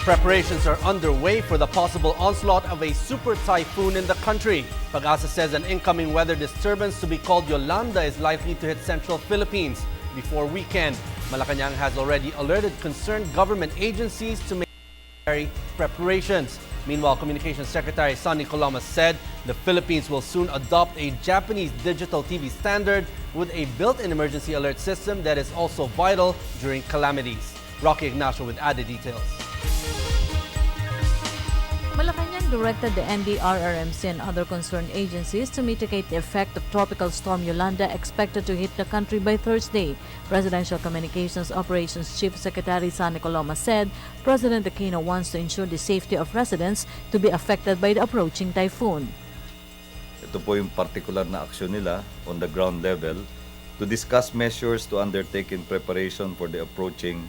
Preparations are underway for the possible onslaught of a super typhoon in the country. Pag-asa says an incoming weather disturbance to be called Yolanda is likely to hit central Philippines before weekend. Malacanang has already alerted concerned government agencies to make necessary preparations. Meanwhile, Communications Secretary Sonny Colomas said the Philippines will soon adopt a Japanese digital TV standard with a built-in emergency alert system that is also vital during calamities. Rocky Ignacio with added details. Malacanang directed the NDRRMC and other concerned agencies to mitigate the effect of Tropical Storm Yolanda expected to hit the country by Thursday. Presidential Communications Operations Chief Secretary Sonny Colomas said President Aquino wants to ensure the safety of residents to be affected by the approaching typhoon. Ito po yung particular na aksyon nila on the ground level to discuss measures to undertake in preparation for the approaching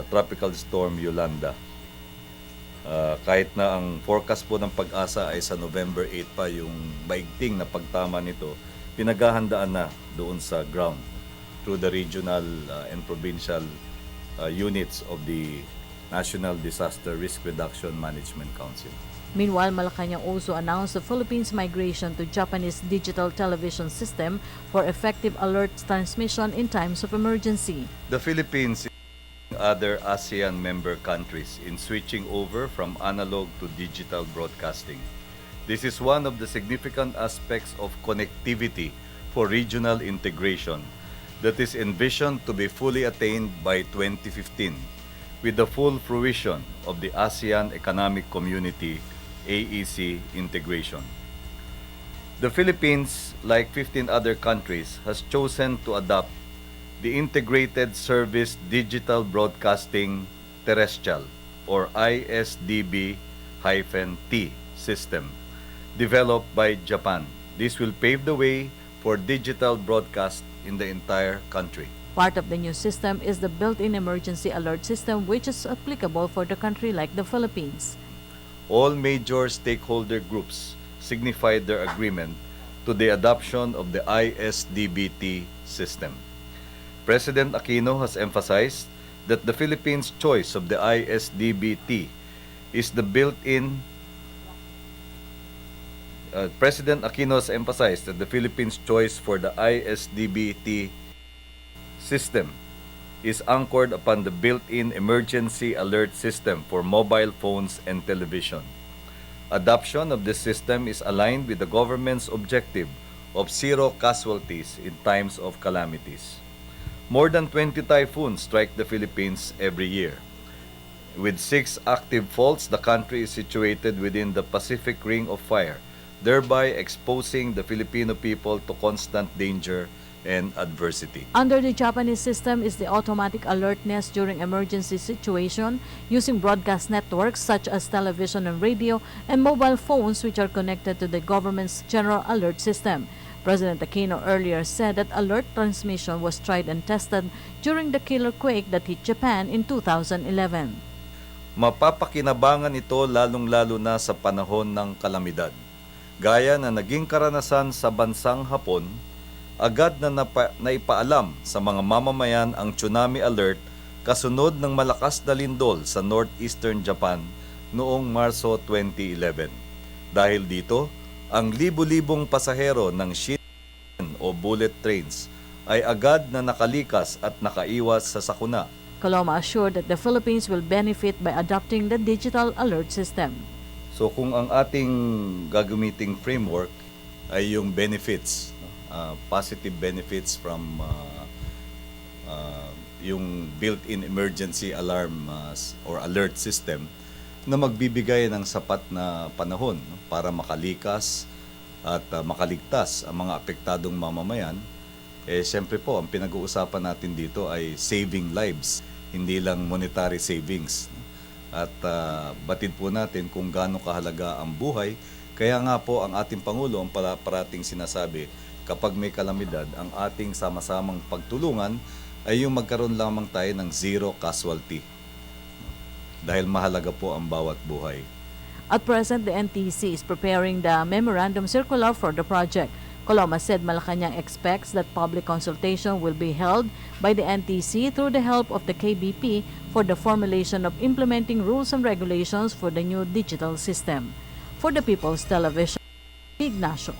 Tropical Storm Yolanda. Kahit na ang forecast po ng Pag-asa ay sa November 8 pa yung maigting na pagtama nito, pinaghahandaan na doon sa ground through the regional and provincial units of the National Disaster Risk Reduction Management Council. Meanwhile, Malacanang also announced the Philippines' migration to Japanese digital television system for effective alert transmission in times of emergency. The Philippines other ASEAN member countries in switching over from analog to digital broadcasting. This is one of the significant aspects of connectivity for regional integration that is envisioned to be fully attained by 2015 with the full fruition of the ASEAN Economic Community AEC integration. The Philippines, like 15 other countries, has chosen to adopt the Integrated Service Digital Broadcasting Terrestrial or ISDB-T system developed by Japan. This will pave the way for digital broadcast in the entire country. Part of the new system is the built-in emergency alert system which is applicable for the country like the Philippines. All major stakeholder groups signified their agreement to the adoption of the ISDB-T system. President Aquino has emphasized that the Philippines' choice of the ISDB-T is the built-in. President Aquino has emphasized that the Philippines' choice for the ISDB-T system is anchored upon the built-in emergency alert system for mobile phones and television. Adoption of this system is aligned with the government's objective of zero casualties in times of calamities. More than 20 typhoons strike the Philippines every year. With 6 active faults, the country is situated within the Pacific Ring of Fire, thereby exposing the Filipino people to constant danger and adversity. Under the Japanese system is the automatic alertness during emergency situation using broadcast networks such as television and radio and mobile phones which are connected to the government's general alert system. President Aquino earlier said that alert transmission was tried and tested during the killer quake that hit Japan in 2011. Mapapakinabangan ito lalong-lalo na sa panahon ng kalamidad. Gaya na naging karanasan sa bansang Hapon, agad na naipaalam sa mga mamamayan ang tsunami alert kasunod ng malakas na lindol sa northeastern Japan noong Marso 2011. Dahil dito, ang libu-libong pasahero ng Shinkansen o bullet trains ay agad na nakalikas at nakaiwas sa sakuna. Coloma assured that the Philippines will benefit by adopting the digital alert system. So kung ang ating gagamiting framework ay yung benefits, positive benefits from yung built-in emergency alarm or alert system, na magbibigay ng sapat na panahon para makalikas at makaligtas ang mga apektadong mamamayan, siyempre po ang pinag-uusapan natin dito ay saving lives, hindi lang monetary savings. At batid po natin kung gaano kahalaga ang buhay. Kaya nga po ang ating Pangulo ang parating sinasabi, kapag may kalamidad, ang ating sama-samang pagtulungan ay yung magkaroon lamang tayo ng zero casualty. Dahil mahalaga po ang bawat buhay. At present, the NTC is preparing the memorandum circular for the project. Coloma said Malacanang expects that public consultation will be held by the NTC through the help of the KBP for the formulation of implementing rules and regulations for the new digital system. For the People's Television, Ignacio.